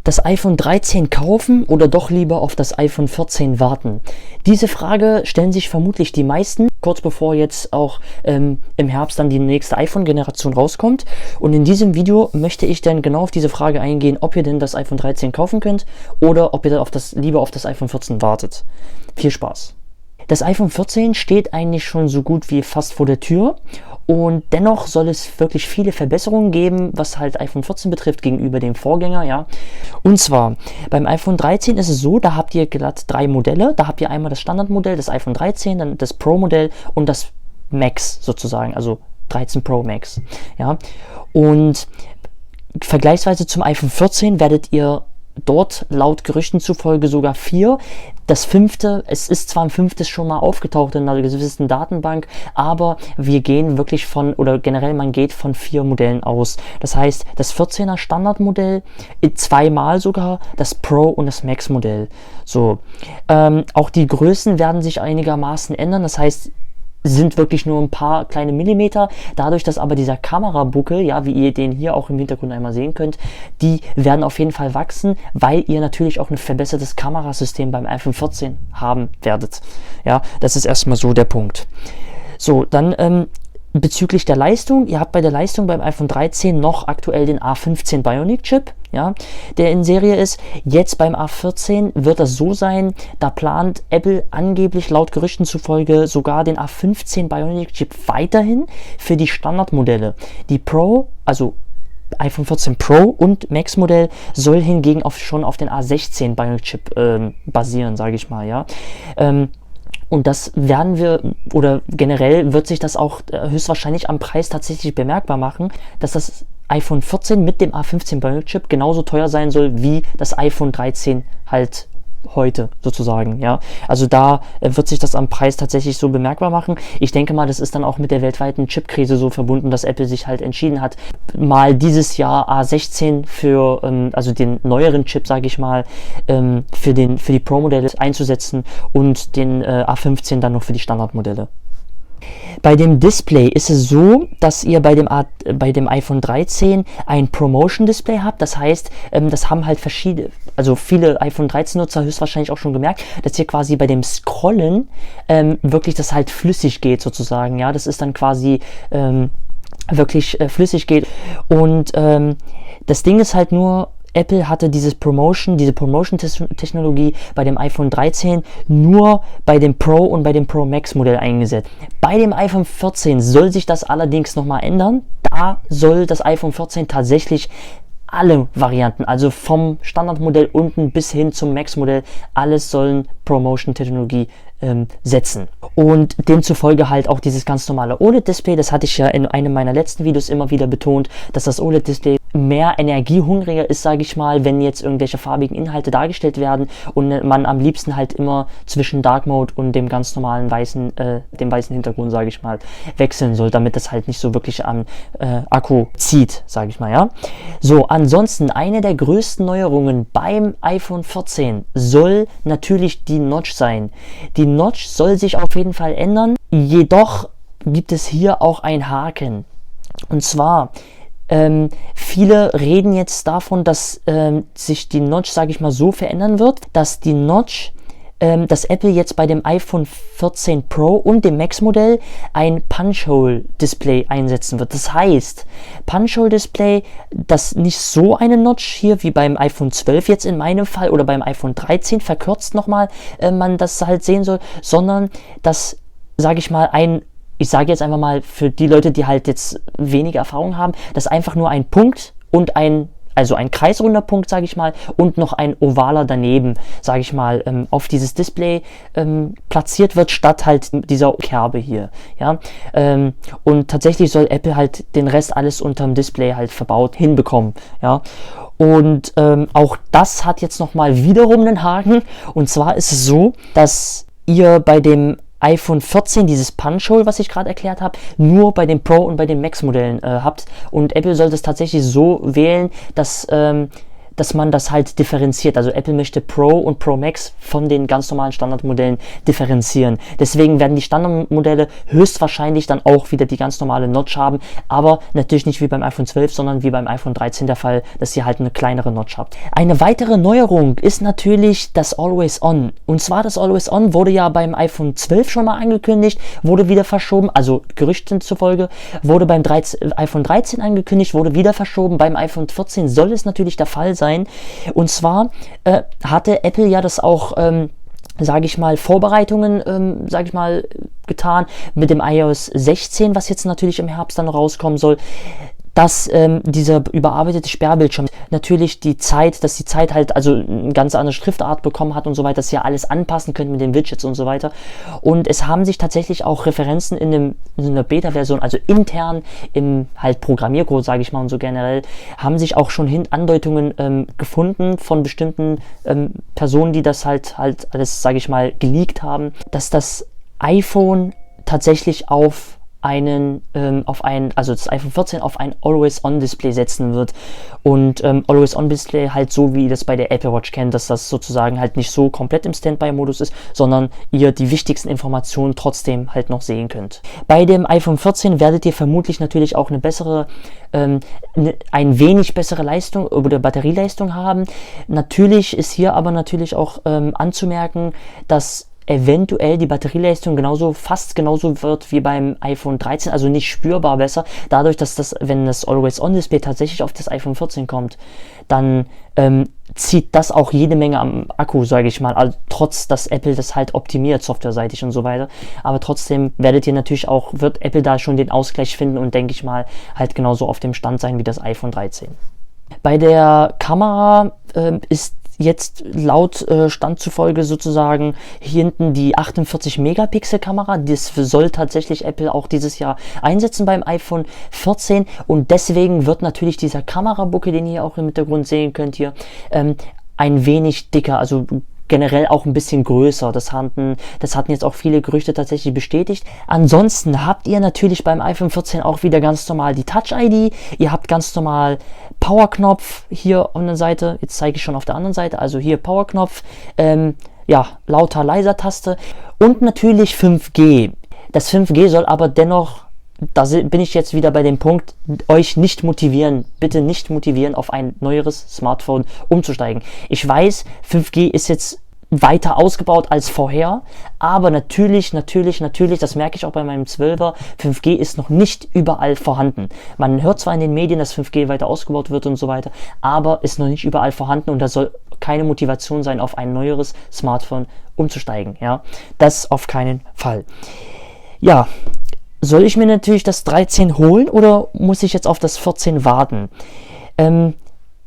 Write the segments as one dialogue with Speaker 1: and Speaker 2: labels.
Speaker 1: Das iPhone 13 kaufen oder doch lieber auf das iPhone 14 warten? Diese Frage stellen sich vermutlich die meisten, kurz bevor jetzt auch im Herbst dann die nächste iPhone-Generation rauskommt. Und in diesem Video möchte ich dann genau auf diese Frage eingehen, ob ihr denn das iPhone 13 kaufen könnt oder ob ihr lieber auf das iPhone 14 wartet. Viel Spaß! Das iPhone 14 steht eigentlich schon so gut wie fast vor der Tür. Und dennoch soll es wirklich viele Verbesserungen geben, was halt iPhone 14 betrifft gegenüber dem Vorgänger, ja. Und zwar, beim iPhone 13 ist es so, da habt ihr glatt 3 Modelle. Da habt ihr einmal das Standardmodell, das iPhone 13, dann das Pro-Modell und das Max sozusagen, also 13 Pro Max, ja. Und vergleichsweise zum iPhone 14 werdet ihr dort laut Gerüchten zufolge sogar 4. Das 5., es ist zwar ein 5. schon mal aufgetaucht in einer gewissen Datenbank, aber wir gehen wirklich oder generell man geht von 4 Modellen aus. Das heißt, das 14er Standardmodell, 2-mal sogar, das Pro und das Max Modell. So, auch die Größen werden sich einigermaßen ändern, das heißt, sind wirklich nur ein paar kleine Millimeter. Dadurch, dass aber dieser Kamerabuckel, ja, wie ihr den hier auch im Hintergrund einmal sehen könnt, die werden auf jeden Fall wachsen, weil ihr natürlich auch ein verbessertes Kamerasystem beim iPhone 14 haben werdet. Ja, das ist erstmal so der Punkt. So, dann bezüglich der Leistung, ihr habt bei der Leistung beim iPhone 13 noch aktuell den A15 Bionic Chip, ja, der in Serie ist. Jetzt beim A14 wird das so sein, da plant Apple angeblich laut Gerüchten zufolge sogar den A15 Bionic Chip weiterhin für die Standardmodelle. Die Pro, also iPhone 14 Pro und Max Modell soll hingegen schon auf den A16 Bionic Chip basieren, sage ich mal, ja. Und das werden wir, oder generell wird sich das auch höchstwahrscheinlich am Preis tatsächlich bemerkbar machen, dass das iPhone 14 mit dem A15 Bionic Chip genauso teuer sein soll wie das iPhone 13 halt heute sozusagen, ja. Also da wird sich das am Preis tatsächlich so bemerkbar machen. Ich denke mal, das ist dann auch mit der weltweiten Chipkrise so verbunden, dass Apple sich halt entschieden hat, mal dieses Jahr A16 für, also den neueren Chip, sage ich mal, für die Pro-Modelle einzusetzen und den A15 dann noch für die Standardmodelle. Bei dem Display ist es so, dass ihr bei dem iPhone 13 ein Promotion Display habt. Das heißt, das haben halt viele iPhone 13 Nutzer höchstwahrscheinlich auch schon gemerkt, dass ihr quasi bei dem Scrollen wirklich das halt flüssig geht sozusagen. Ja, das ist dann quasi wirklich flüssig geht. Und das Ding ist halt nur, Apple hatte diese Promotion-Technologie bei dem iPhone 13 nur bei dem Pro und bei dem Pro Max Modell eingesetzt. Bei dem iPhone 14 soll sich das allerdings nochmal ändern. Da soll das iPhone 14 tatsächlich alle Varianten, also vom Standardmodell unten bis hin zum Max-Modell, alles sollen Promotion-Technologie setzen. Und demzufolge halt auch dieses ganz normale OLED-Display, das hatte ich ja in einem meiner letzten Videos immer wieder betont, dass das OLED-Display mehr energiehungriger ist, sage ich mal, wenn jetzt irgendwelche farbigen Inhalte dargestellt werden und man am liebsten halt immer zwischen Dark Mode und dem ganz normalen dem weißen Hintergrund, sage ich mal, wechseln soll, damit das halt nicht so wirklich am Akku zieht, sage ich mal, ja. So, ansonsten eine der größten Neuerungen beim iPhone 14 soll natürlich die Notch sein. Die Notch soll sich auf jeden Fall ändern, jedoch gibt es hier auch einen Haken. Und zwar, viele reden jetzt davon, dass sich die Notch, sage ich mal, so verändern wird, dass die Notch, dass Apple jetzt bei dem iPhone 14 Pro und dem Max-Modell ein Punch-Hole-Display einsetzen wird. Das heißt, Punch-Hole-Display, das nicht so eine Notch hier wie beim iPhone 12 jetzt in meinem Fall oder beim iPhone 13 verkürzt nochmal, man das halt sehen soll, sondern das, sage ich mal, ich sage jetzt einfach mal für die Leute, die halt jetzt weniger Erfahrung haben, dass einfach nur ein Punkt und also ein kreisrunder Punkt, sage ich mal, und noch ein ovaler daneben, sage ich mal, auf dieses Display platziert wird, statt halt dieser Kerbe hier, ja. Und tatsächlich soll Apple halt den Rest alles unterm Display halt verbaut hinbekommen, ja. Und auch das hat jetzt nochmal wiederum einen Haken, und zwar ist es so, dass ihr bei dem iPhone 14 dieses Punch-Hole, was ich gerade erklärt habe, nur bei den Pro- und bei den Max-Modellen habt. Und Apple sollte es tatsächlich so wählen, dass dass man das halt differenziert. Also Apple möchte Pro und Pro Max von den ganz normalen Standardmodellen differenzieren. Deswegen werden die Standardmodelle höchstwahrscheinlich dann auch wieder die ganz normale Notch haben, aber natürlich nicht wie beim iPhone 12, sondern wie beim iPhone 13 der Fall, dass ihr halt eine kleinere Notch habt. Eine weitere Neuerung ist natürlich das Always On. Und zwar das Always On wurde ja beim iPhone 12 schon mal angekündigt, wurde wieder verschoben, also Gerüchten zufolge, wurde beim iPhone 13 angekündigt, wurde wieder verschoben, beim iPhone 14 soll es natürlich der Fall sein. Und zwar hatte Apple ja das auch sage ich mal, Vorbereitungen, getan mit dem iOS 16, was jetzt natürlich im Herbst dann rauskommen soll, dass dieser überarbeitete Sperrbildschirm natürlich dass die Zeit halt also eine ganz andere Schriftart bekommen hat und so weiter, dass ihr alles anpassen könnt mit den Widgets und so weiter. Und es haben sich tatsächlich auch Referenzen in einer Beta-Version, also intern im halt Programmiercode, sage ich mal, und so generell, haben sich auch schon Andeutungen gefunden von bestimmten Personen, die das halt alles, sage ich mal, geleakt haben, dass das iPhone tatsächlich also das iPhone 14 auf ein Always-On-Display setzen wird. Und Always-On-Display halt so, wie ihr das bei der Apple Watch kennt, dass das sozusagen halt nicht so komplett im Standby-Modus ist, sondern ihr die wichtigsten Informationen trotzdem halt noch sehen könnt. Bei dem iPhone 14 werdet ihr vermutlich natürlich auch ein wenig bessere Leistung oder Batterieleistung haben. Natürlich ist hier aber natürlich auch anzumerken, dass eventuell die Batterieleistung fast genauso wird wie beim iPhone 13, also nicht spürbar besser, dadurch, dass wenn das Always-On-Display tatsächlich auf das iPhone 14 kommt, dann zieht das auch jede Menge am Akku, sage ich mal, also trotz, dass Apple das halt optimiert, softwareseitig und so weiter, aber trotzdem wird Apple da schon den Ausgleich finden und denke ich mal, halt genauso auf dem Stand sein wie das iPhone 13. Bei der Kamera ist jetzt laut Stand zufolge sozusagen hier hinten die 48 Megapixel Kamera. Das soll tatsächlich Apple auch dieses Jahr einsetzen beim iPhone 14 und deswegen wird natürlich dieser Kamerabuckel, den ihr auch im Hintergrund sehen könnt hier, ein wenig dicker, also generell auch ein bisschen größer. Das hatten jetzt auch viele Gerüchte tatsächlich bestätigt. Ansonsten habt ihr natürlich beim iPhone 14 auch wieder ganz normal die Touch-ID. Ihr habt ganz normal Power-Knopf hier an der Seite. Jetzt zeige ich schon auf der anderen Seite. Also hier Power-Knopf, lauter, leiser Taste und natürlich 5G. Das 5G soll aber dennoch, da bin ich jetzt wieder bei dem Punkt, euch bitte nicht motivieren, auf ein neueres Smartphone umzusteigen. Ich weiß, 5G ist jetzt weiter ausgebaut als vorher, aber natürlich, das merke ich auch bei meinem 12er, 5G ist noch nicht überall vorhanden. Man hört zwar in den Medien, dass 5G weiter ausgebaut wird und so weiter, aber ist noch nicht überall vorhanden und das soll keine Motivation sein, auf ein neueres Smartphone umzusteigen. Ja, das auf keinen Fall. Ja, soll ich mir natürlich das 13 holen oder muss ich jetzt auf das 14 warten?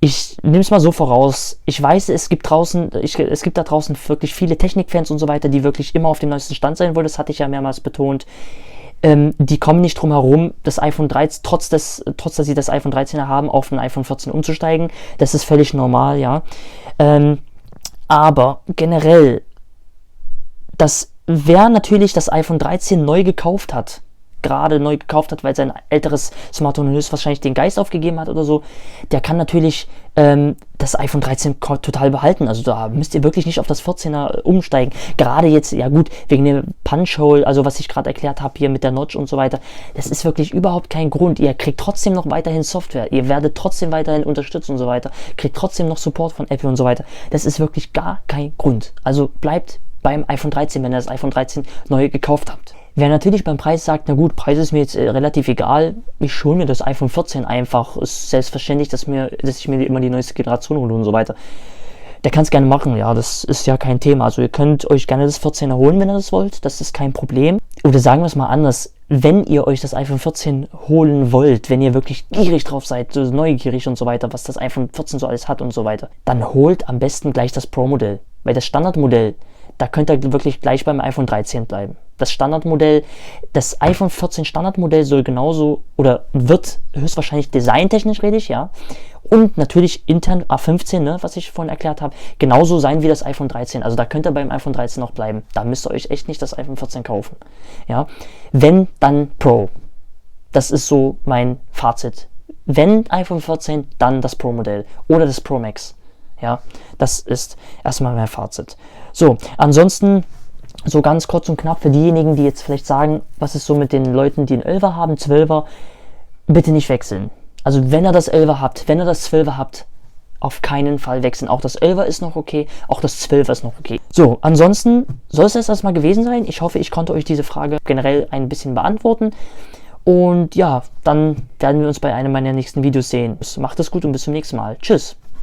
Speaker 1: Ich nehme es mal so voraus. Ich weiß, es gibt da draußen wirklich viele Technikfans und so weiter, die wirklich immer auf dem neuesten Stand sein wollen. Das hatte ich ja mehrmals betont. Die kommen nicht drum herum, das iPhone 13, trotz dass sie das iPhone 13er haben, auf ein iPhone 14 umzusteigen. Das ist völlig normal, ja. Aber generell, wer natürlich das iPhone 13 gerade neu gekauft hat, weil sein älteres Smartphone höchstwahrscheinlich den Geist aufgegeben hat oder so, der kann natürlich das iPhone 13 total behalten. Also da müsst ihr wirklich nicht auf das 14er umsteigen. Gerade jetzt, ja gut, wegen dem Punch-Hole, also was ich gerade erklärt habe hier mit der Notch und so weiter, das ist wirklich überhaupt kein Grund. Ihr kriegt trotzdem noch weiterhin Software, ihr werdet trotzdem weiterhin unterstützt und so weiter, kriegt trotzdem noch Support von Apple und so weiter. Das ist wirklich gar kein Grund. Also bleibt beim iPhone 13, wenn ihr das iPhone 13 neu gekauft habt. Wer natürlich beim Preis sagt, na gut, Preis ist mir jetzt relativ egal, ich hole mir das iPhone 14 einfach, ist selbstverständlich, dass ich mir immer die neueste Generation hole und so weiter. Der kann es gerne machen, ja, das ist ja kein Thema. Also ihr könnt euch gerne das 14er holen, wenn ihr das wollt, das ist kein Problem. Oder sagen wir es mal anders, wenn ihr euch das iPhone 14 holen wollt, wenn ihr wirklich gierig drauf seid, so neugierig und so weiter, was das iPhone 14 so alles hat und so weiter, dann holt am besten gleich das Pro-Modell, weil das Standardmodell, da könnt ihr wirklich gleich beim iPhone 13 bleiben. Das Standardmodell, das iPhone 14 Standardmodell soll genauso oder wird höchstwahrscheinlich designtechnisch, ja, und natürlich intern A15, ne, was ich vorhin erklärt habe, genauso sein wie das iPhone 13. Also da könnt ihr beim iPhone 13 noch bleiben. Da müsst ihr euch echt nicht das iPhone 14 kaufen. Ja, wenn, dann Pro. Das ist so mein Fazit. Wenn iPhone 14, dann das Pro-Modell oder das Pro Max. Ja, das ist erstmal mein Fazit. So, ansonsten, so ganz kurz und knapp für diejenigen, die jetzt vielleicht sagen, was ist so mit den Leuten, die einen 11er haben, 12er, bitte nicht wechseln. Also wenn ihr das 11er habt, wenn ihr das 12er habt, auf keinen Fall wechseln. Auch das 11er ist noch okay, auch das 12er ist noch okay. So, ansonsten soll es das erstmal gewesen sein. Ich hoffe, ich konnte euch diese Frage generell ein bisschen beantworten. Und ja, dann werden wir uns bei einem meiner nächsten Videos sehen. Macht es gut und bis zum nächsten Mal. Tschüss.